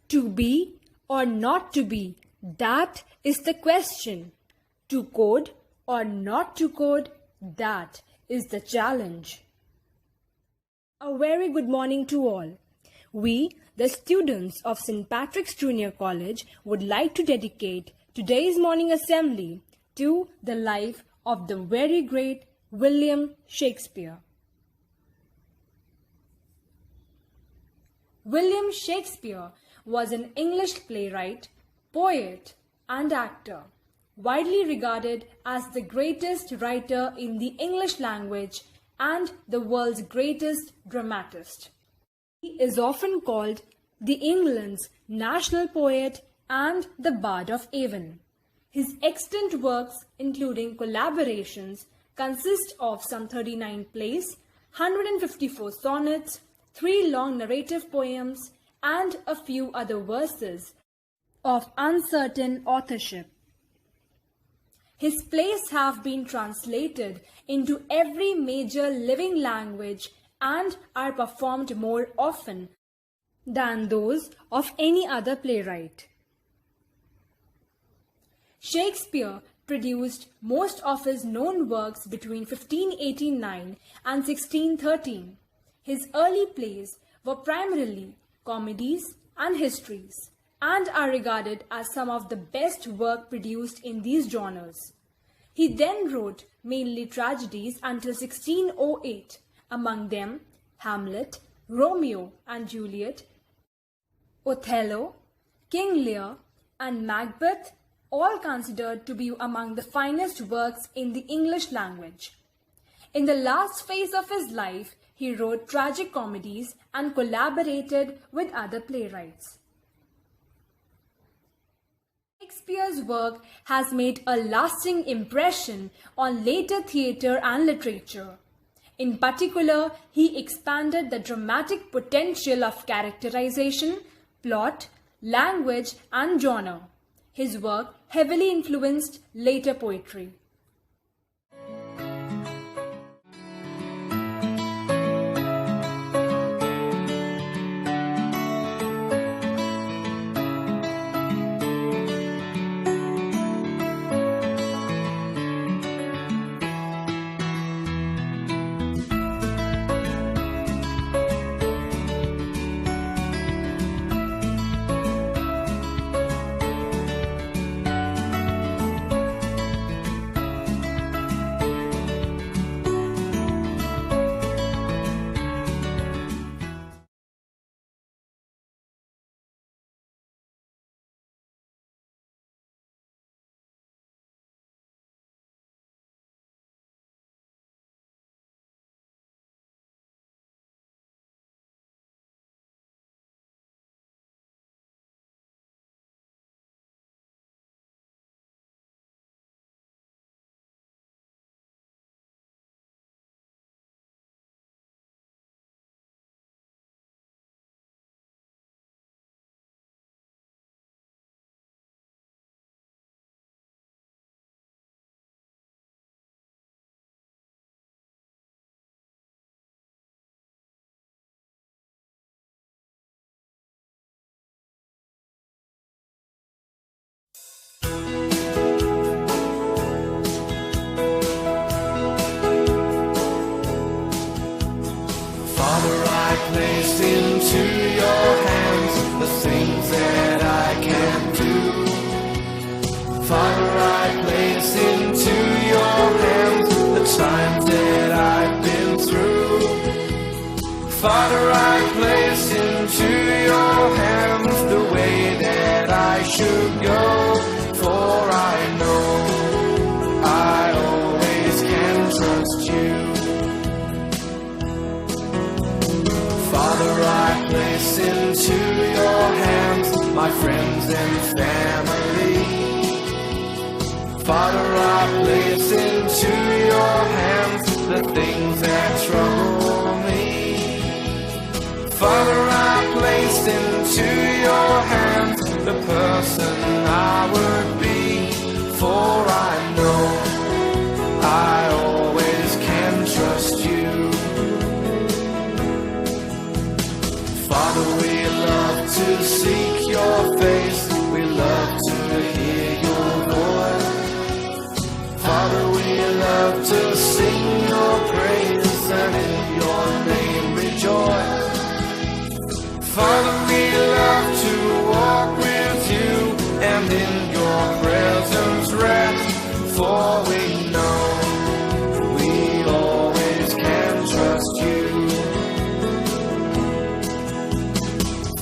To be or not to be, that is the question. To code or not to code, that is the challenge. A very good morning to all. We, the students of St. Patrick's Junior College, would like to dedicate today's morning assembly to the life of the very great William Shakespeare. William Shakespeare was an English playwright, poet, and actor, widely regarded as the greatest writer in the English language and the world's greatest dramatist. He is often called the England's national poet and the Bard of Avon. His extant works, including collaborations, consist of some 39 plays, 154 sonnets, 3 long narrative poems, and a few other verses of uncertain authorship. His plays have been translated into every major living language and are performed more often than those of any other playwright. Shakespeare produced most of his known works between 1589 and 1613. His early plays were primarily comedies and histories, and are regarded as some of the best work produced in these genres. He then wrote mainly tragedies until 1608, among them Hamlet, Romeo and Juliet, Othello, King Lear, and Macbeth, all considered to be among the finest works in the English language. In the last phase of his life, he wrote tragic comedies and collaborated with other playwrights. Shakespeare's work has made a lasting impression on later theatre and literature. In particular, he expanded the dramatic potential of characterization, plot, language, and genre. His work heavily influenced later poetry. Place into your hands the things that I can do. Father, I place into your hands the times that I've been through. Father, I place into your hands the way that I should go. For I know I always can trust you. Father, I place into your hands my friends and family. Father, I place into your hands the things that trouble me. Father, I place into your hands the person I would be. For I know I always can trust you. Father, we love to to seek your face. We love to hear your voice. Father, we love to sing your praise and in your name rejoice. Father, we love to walk with you and in your presence rest. For we know we always can trust you.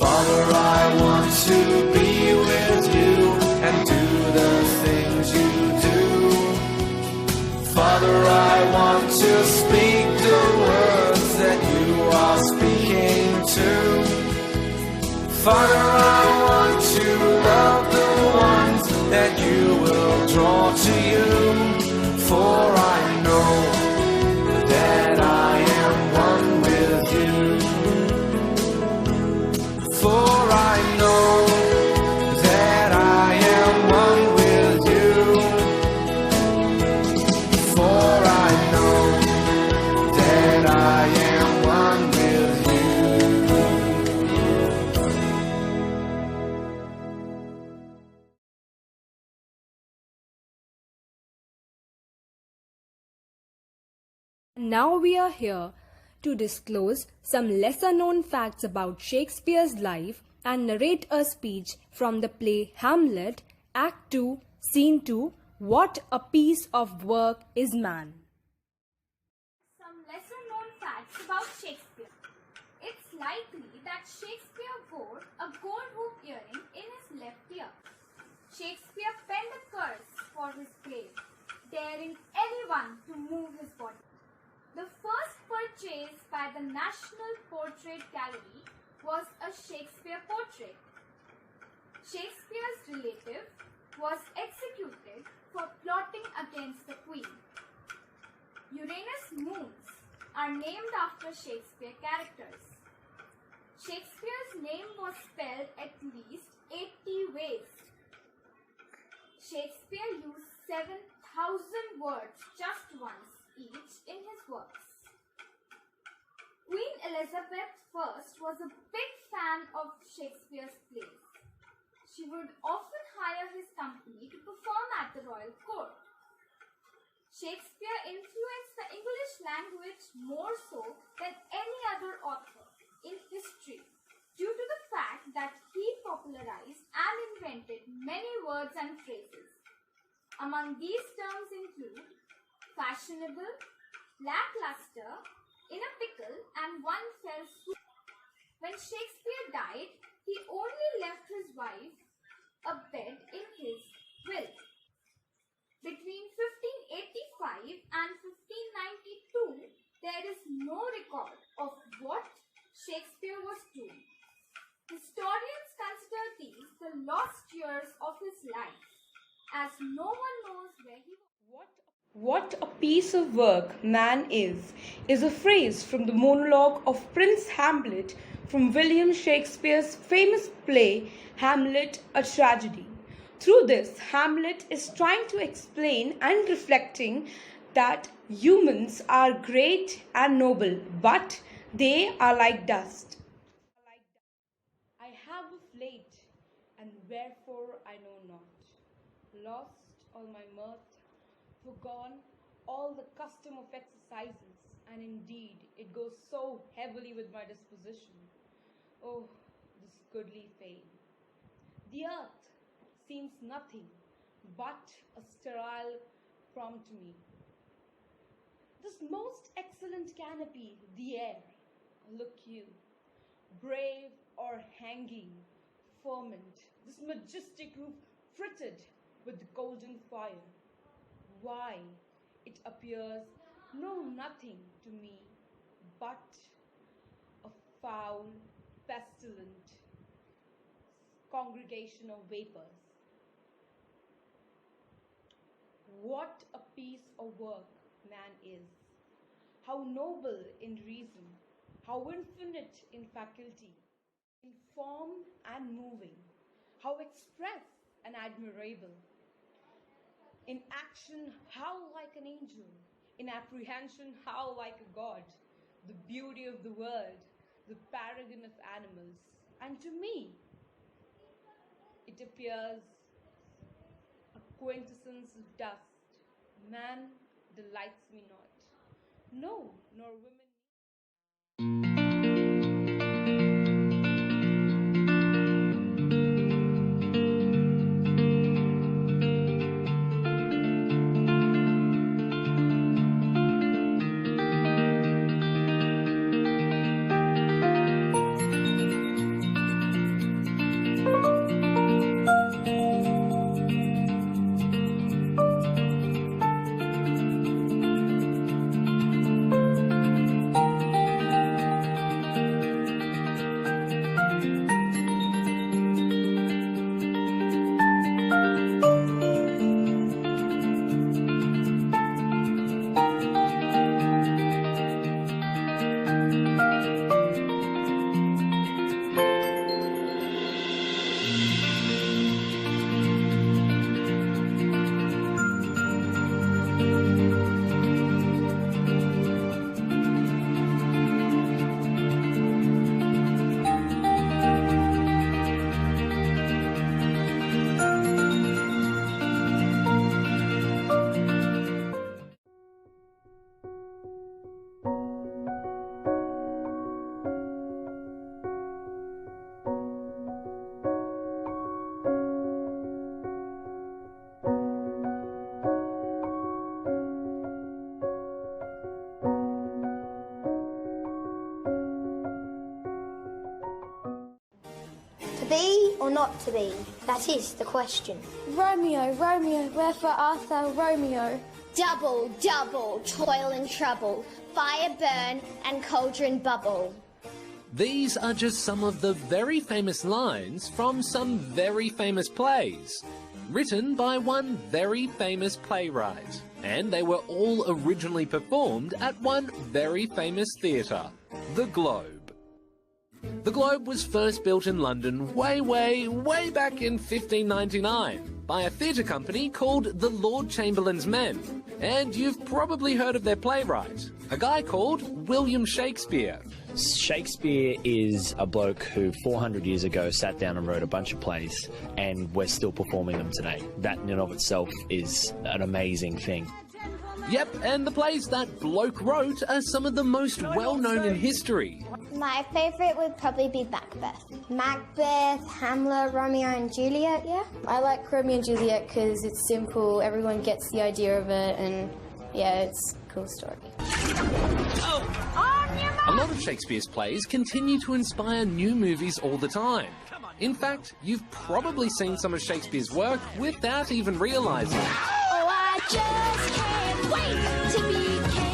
Father, I want to be with you and do the things you do. Father, I want to speak the words that you are speaking to. Father, I want to love the ones that you will draw to you. For I know that I am one with you. For I know that I am one with you. For I know that I am one with you. Now we are here to disclose some lesser known facts about Shakespeare's life and narrate a speech from the play Hamlet, Act 2, Scene 2, What a Piece of Work is Man. Some lesser known facts about Shakespeare. It's likely that Shakespeare wore a gold hoop earring in his left ear. Shakespeare penned a curse for his play, daring anyone to move his body. The first purchase by the National Portrait Gallery was a Shakespeare portrait. Shakespeare's relative was executed for plotting against the Queen. Uranus moons are named after Shakespeare characters. Shakespeare's name was spelled at least 80 ways. Shakespeare used 7,000 words just once each in his works. Queen Elizabeth I was a big fan of Shakespeare's plays. She would often hire his company to perform at the royal court. Shakespeare influenced the English language more so than any other author in history due to the fact that he popularized and invented many words and phrases. Among these terms include fashionable, lackluster, in a pickle, and one fell swoop. When Shakespeare died, he only left his wife a bed in his will. Between 1585 and 1592, there is no record of what Shakespeare was doing. Historians consider these the lost years of his life, as no one knows where he was. What a piece of work man is a phrase from the monologue of Prince Hamlet from William Shakespeare's famous play Hamlet, a Tragedy. Through this, Hamlet is trying to explain and reflecting that humans are great and noble, but they are like dust. I have of late, and wherefore I know not, lost all my mirth, forgone all the custom of exercises, and indeed it goes so heavily with my disposition. Oh, this goodly fame. The earth seems nothing but a sterile prompt to me. This most excellent canopy, the air, look you, brave or hanging, firmament, this majestic roof fritted with golden fire. Why, it appears no nothing to me but a foul, pestilent congregation of vapors. What a piece of work man is! How noble in reason, how infinite in faculty, in form and moving, how express and admirable. In action, how like an angel, in apprehension, how like a god, the beauty of the world, the paragon of animals, and to me, it appears a quintessence of dust. Man delights me not. No, nor women. To be or not to be? That is the question. Romeo, Romeo, wherefore art thou Romeo? Double, double, toil and trouble, fire burn and cauldron bubble. These are just some of the very famous lines from some very famous plays, written by one very famous playwright. And they were all originally performed at one very famous theatre, the Globe. The Globe was first built in London way back in 1599 by a theatre company called the Lord Chamberlain's Men. And you've probably heard of their playwright, a guy called William Shakespeare. Shakespeare is a bloke who 400 years ago sat down and wrote a bunch of plays, and we're still performing them today. That in and of itself is an amazing thing. Yep, and the plays that bloke wrote are some of the most well-known in history. My favourite would probably be Macbeth. Macbeth, Hamlet, Romeo and Juliet, yeah? I like Romeo and Juliet because it's simple, everyone gets the idea of it, and yeah, it's a cool story. A lot of Shakespeare's plays continue to inspire new movies all the time. In fact, you've probably seen some of Shakespeare's work without even realising it. Oh, I just can't wait to be king.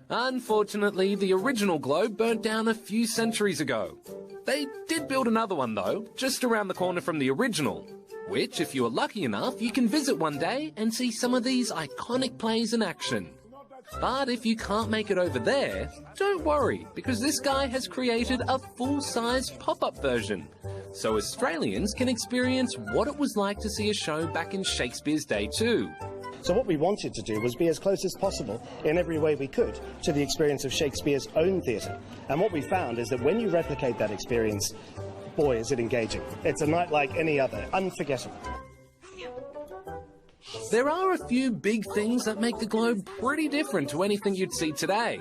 Unfortunately, the original Globe burnt down a few centuries ago. They did build another one though, just around the corner from the original, which, if you are lucky enough, you can visit one day and see some of these iconic plays in action. But if you can't make it over there, don't worry, because this guy has created a full-size pop-up version, so Australians can experience what it was like to see a show back in Shakespeare's day too. So what we wanted to do was be as close as possible, in every way we could, to the experience of Shakespeare's own theatre. And what we found is that when you replicate that experience, boy, is it engaging. It's a night like any other, unforgettable. There are a few big things that make the Globe pretty different to anything you'd see today.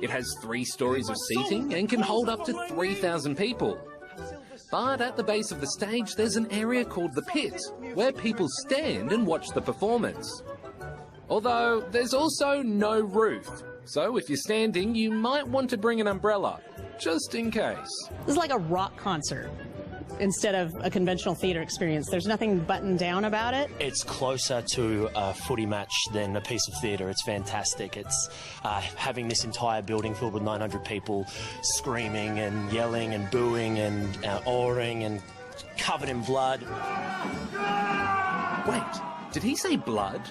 It has 3 stories of seating and can hold up to 3,000 people. But at the base of the stage there's an area called the Pit, where people stand and watch the performance. Although there's also no roof, so if you're standing you might want to bring an umbrella, just in case. This is like a rock concert instead of a conventional theatre experience. There's nothing buttoned down about it. It's closer to a footy match than a piece of theatre. It's fantastic. It's having this entire building filled with 900 people screaming and yelling and booing and awing and covered in blood. Wait, did he say blood?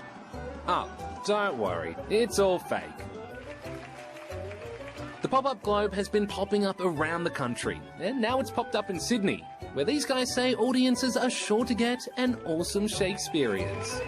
Oh, don't worry, it's all fake. The pop-up Globe has been popping up around the country, and now it's popped up in Sydney, where these guys say audiences are sure to get an awesome Shakespeareans.